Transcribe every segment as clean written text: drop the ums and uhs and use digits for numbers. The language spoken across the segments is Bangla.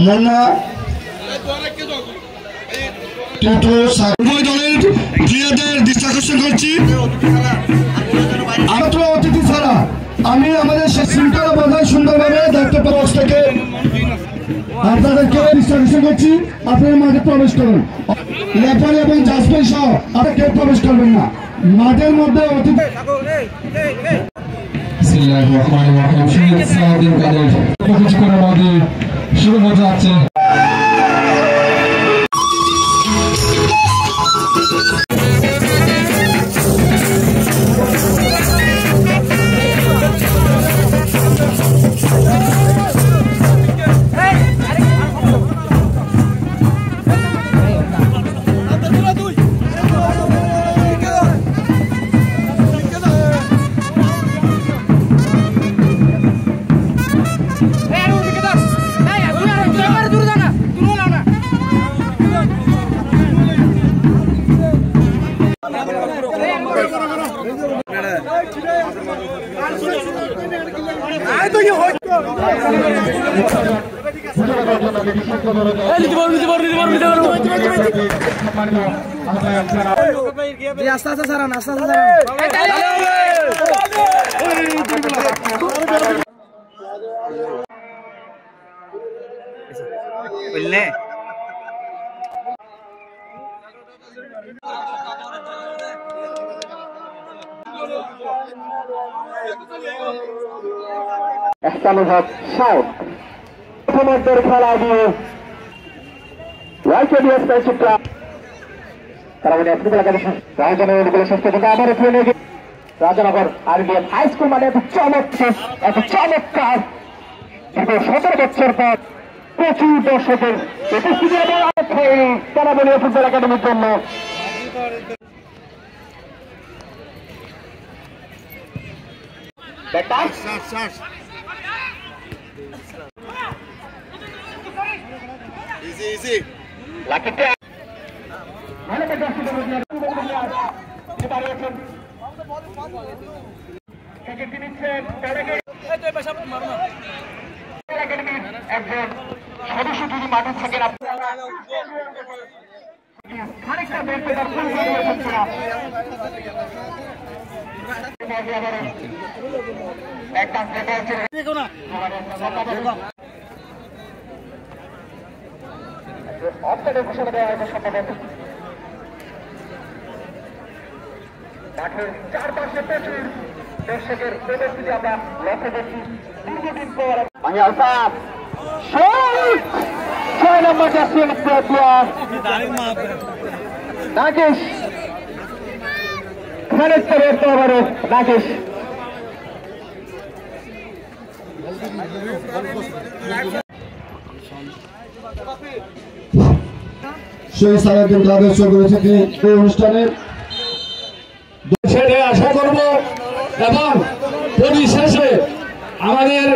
মোল্লা টিটু উভয় দলের ক্রীড়াদের দৃষ্টি আকর্ষণ করছি। মাত্র অতিথি ছাড়া আমি আমাদের শৃঙ্খলা বজায় সুন্দরভাবে দায়িত্ব পক্ষ থেকে আপনাদেরকে দৃষ্টি আকর্ষণ করছি। আপনারা মাঠে প্রবেশ করুন, লেফারি এবং জাজমেন্ট সহ আপনারা কেউ প্রবেশ করবেন না মাঠের মধ্যে। অতিথি শুরু হতে যাচ্ছে। খেলা দিয়ে রাজনগর আরবিএম হাই স্কুল মানে এত চমৎকার 17 বছর পর প্রচুর দর্শকের উপস্থিতি তারা বলে ফুটবল একাডেমির জন্য। একজন সদস্য যদি মাঠে থাকেন খানিকটা বের পেতার একটা অফসাইডের ঘোষণা দেওয়া হয়েছে সম্ভবত। মাঠের চারপাশে প্রচুর দর্শকের উপস্থিতি আমরা লক্ষ্য করছি। দীর্ঘদিন পর আলতাফ 6 নম্বর জার্সি নাগেশ খানিকটা বের পেয়ে নাগেশ সেই সারাদিন ক্লাবের সভাপতি এই অনুষ্ঠানে আশা করব এবং পরিশেষে আমাদের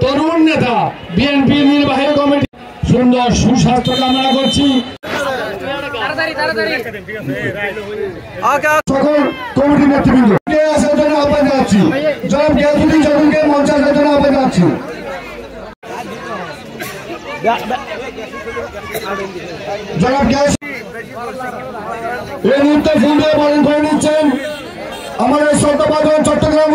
তরুণ নেতা বিএনপি নির্বাহী কমিটি সুন্দর সুস্বাস্থ্য কামনা করছি। সকল কমিটি নেতৃবৃন্দ আসার জন্য আহ্বান জানাচ্ছি। জনাব গিয়াসউদ্দিন চৌধুরীকে মঞ্চে আসার জন্য আহ্বান জানাচ্ছি। জনাব গ্যাস এই মুহূর্তে ফুল দিয়ে বরণ করে নিচ্ছেন আমাদের শ্রদ্ধাভাজন চট্টগ্রাম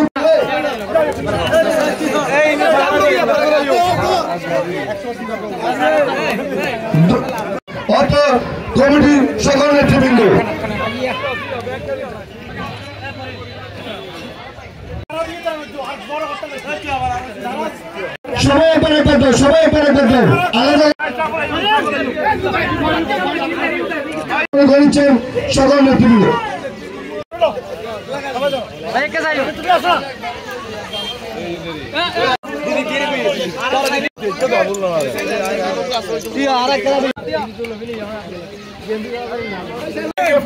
অর্থ কমিটির সকল নেতৃবৃন্দ। সবাই একবার আলাদা করেছেন সকল নেতৃবৃন্দ।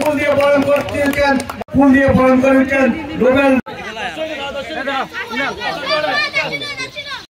ফুল দিয়ে বরণ করেছেন নোবেল